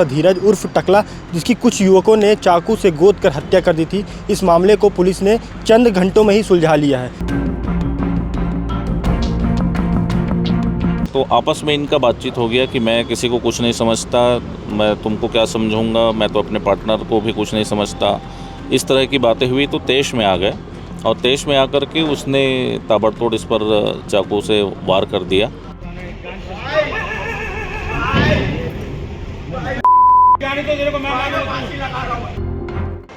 था धीरज उर्फ टकला, जिसकी कुछ युवकों ने चाकू से गोद कर हत्या कर दी थी। इस मामले को पुलिस ने चंद घंटों में ही सुलझा लिया है। तो आपस में इनका बातचीत हो गया कि मैं किसी को कुछ नहीं समझता, मैं तुमको क्या समझूंगा, मैं तो अपने पार्टनर को भी कुछ नहीं समझता। इस तरह की बातें हुई तो तेश में आ गए और तेश में आकर के उसने ताबड़तोड़ इस पर चाकू से वार कर दिया।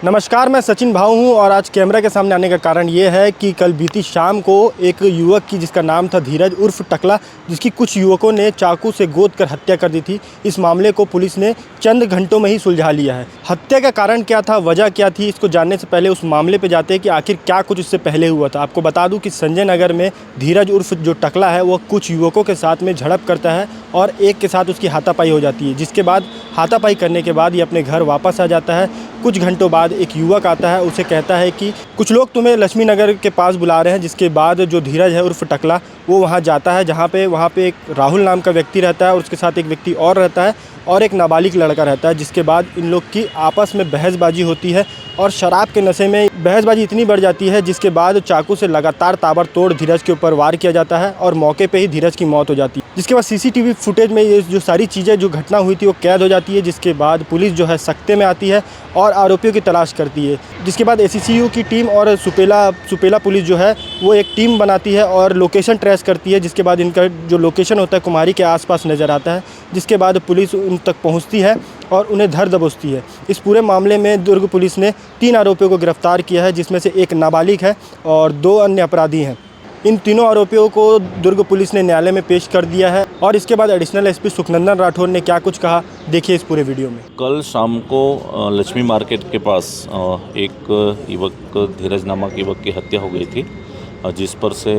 नमस्कार, मैं सचिन भाऊ हूं और आज कैमरा के सामने आने का कारण ये है कि कल बीती शाम को एक युवक की, जिसका नाम था धीरज उर्फ टकला, जिसकी कुछ युवकों ने चाकू से गोद कर हत्या कर दी थी। इस मामले को पुलिस ने चंद घंटों में ही सुलझा लिया है। हत्या का कारण क्या था, वजह क्या थी, इसको जानने से पहले उस मामले पर जाते हैं कि आखिर क्या कुछ इससे पहले हुआ था। आपको बता दूँ कि संजय नगर में धीरज उर्फ जो टकला है वो कुछ युवकों के साथ में झड़प करता है और एक के साथ उसकी हाथापाई हो जाती है, जिसके बाद हाथापाई करने के बाद ये अपने घर वापस आ जाता है। कुछ घंटों बाद एक युवक आता है, उसे कहता है कि कुछ लोग तुम्हें लक्ष्मी नगर के पास बुला रहे हैं। जिसके बाद जो धीरज है उर्फ टकला वो वहाँ जाता है, जहाँ पे वहाँ पे एक राहुल नाम का व्यक्ति रहता है और उसके साथ एक व्यक्ति और रहता है और एक नाबालिग लड़का रहता है। जिसके बाद इन लोग की आपस में बहसबाजी होती है और शराब के नशे में बहसबाजी इतनी बढ़ जाती है, जिसके बाद चाकू से लगातार ताबड़तोड़ धीरज के ऊपर वार किया जाता है और मौके पे ही धीरज की मौत हो जाती है। जिसके बाद सीसीटीवी फुटेज में ये जो सारी चीज़ें, जो घटना हुई थी, वो कैद हो जाती है। जिसके बाद पुलिस जो है सख्ते में आती है और आरोपियों की तलाश करती है। जिसके बाद एसीसीयू की टीम और सुपेला पुलिस जो है वो एक टीम बनाती है और लोकेशन ट्रेस करती है। जिसके बाद इनका जो लोकेशन होता है कुम्हारी के आसपास नज़र आता है। जिसके बाद पुलिस उन तक पहुंचती है और उन्हें धर दबोचती है। इस पूरे मामले में दुर्ग पुलिस ने 3 आरोपियों को गिरफ्तार किया है, जिसमें से एक नाबालिग है और 2 अन्य अपराधी हैं। इन तीनों आरोपियों को दुर्ग पुलिस ने न्यायालय में पेश कर दिया है। और इसके बाद एडिशनल एसपी सुखनंदन राठौर ने क्या कुछ कहा, देखिए इस पूरे वीडियो में। कल शाम को लक्ष्मी मार्केट के पास एक युवक, धीरज नामक युवक की हत्या हो गई थी, जिस पर से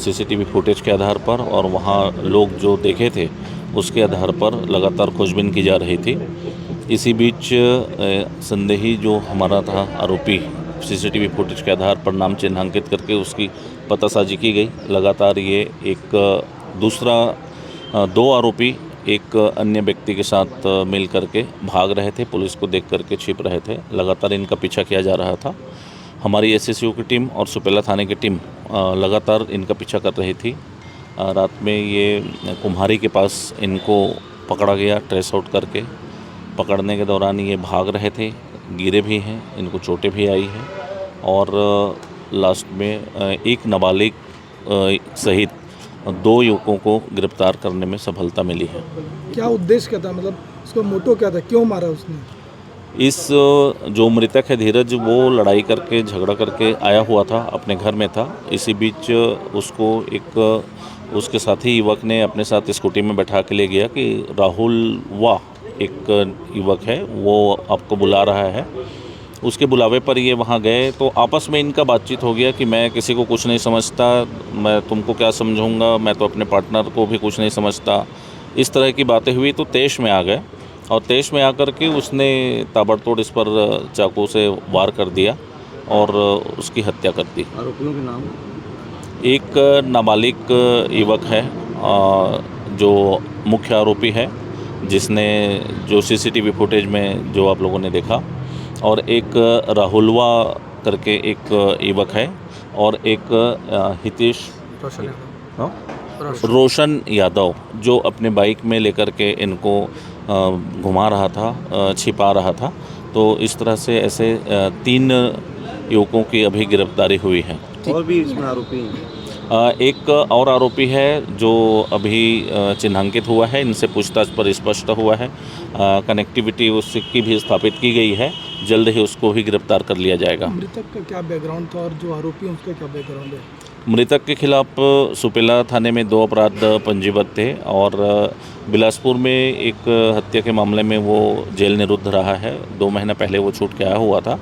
सीसीटीवी फुटेज के आधार पर और वहाँ लोग जो देखे थे उसके आधार पर लगातार खोजबीन की जा रही थी। इसी बीच संदेही जो हमारा था आरोपी, सीसीटीवी फुटेज के आधार पर नाम चिन्हांकित करके उसकी पतासाजी की गई। लगातार ये एक दूसरा 2 आरोपी एक अन्य व्यक्ति के साथ मिल करके भाग रहे थे, पुलिस को देख करके छिप रहे थे। लगातार इनका पीछा किया जा रहा था। हमारी एसएसयू की टीम और सुपेला थाने की टीम लगातार इनका पीछा कर रही थी। रात में ये कुम्हारी के पास इनको पकड़ा गया, ट्रेस आउट करके। पकड़ने के दौरान ये भाग रहे थे, गिरे भी हैं, इनको चोटें भी आई हैं और लास्ट में एक नाबालिग सहित 2 युवकों को गिरफ्तार करने में सफलता मिली है। क्या उद्देश्य क्या था, मतलब उसका मोटो क्या था, क्यों मारा उसने? इस जो मृतक है धीरज, वो लड़ाई करके, झगड़ा करके आया हुआ था, अपने घर में था। इसी बीच उसको एक उसके साथी युवक ने अपने साथ स्कूटी में बैठा के ले गया कि राहुल एक युवक है, वो आपको बुला रहा है। उसके बुलावे पर ये वहाँ गए तो आपस में इनका बातचीत हो गया कि मैं किसी को कुछ नहीं समझता, मैं तुमको क्या समझूंगा, मैं तो अपने पार्टनर को भी कुछ नहीं समझता। इस तरह की बातें हुई तो तेश में आ गए और तेश में आकर के उसने ताबड़तोड़ इस पर चाकू से वार कर दिया और उसकी हत्या कर दी। आरोपियों के नाम? एक नाबालिग युवक है जो मुख्य आरोपी है, जिसने जो सीसीटीवी फुटेज में जो आप लोगों ने देखा, और एक राहुलवा करके एक युवक है और एक हितेश रोशन यादव जो अपने बाइक में लेकर के इनको घुमा रहा था, छिपा रहा था। तो इस तरह से ऐसे 3 युवकों की अभी गिरफ्तारी हुई है। और भी इसमें आरोपी हैं? एक और आरोपी है जो अभी चिन्हांकित हुआ है, इनसे पूछताछ पर स्पष्ट हुआ है, कनेक्टिविटी उसकी भी स्थापित की गई है। जल्द ही उसको भी गिरफ्तार कर लिया जाएगा। मृतक का क्या बैकग्राउंड था और जो आरोपी हैं उसका क्या बैकग्राउंड है? मृतक के खिलाफ सुपेला थाने में 2 अपराध पंजीबद्ध थे और बिलासपुर में एक हत्या के मामले में वो जेल निरुद्ध रहा है। 2 महीना पहले वो छूट के आया हुआ था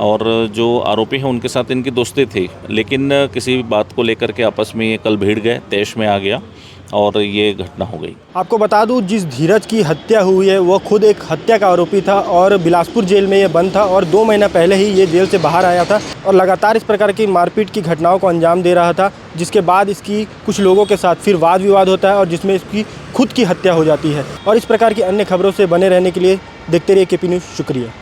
और जो आरोपी हैं उनके साथ इनकी दोस्ती थी, लेकिन किसी बात को लेकर के आपस में ये कल भिड़ गए, तेश में आ गया और ये घटना हो गई। आपको बता दूं, जिस धीरज की हत्या हुई है वो खुद एक हत्या का आरोपी था और बिलासपुर जेल में ये बंद था और 2 महीना पहले ही ये जेल से बाहर आया था और लगातार इस प्रकार की मारपीट की घटनाओं को अंजाम दे रहा था, जिसके बाद इसकी कुछ लोगों के साथ फिर वाद विवाद होता है और जिसमें इसकी खुद की हत्या हो जाती है। और इस प्रकार की अन्य खबरों से बने रहने के लिए देखते रहिए केपी न्यूज़। शुक्रिया।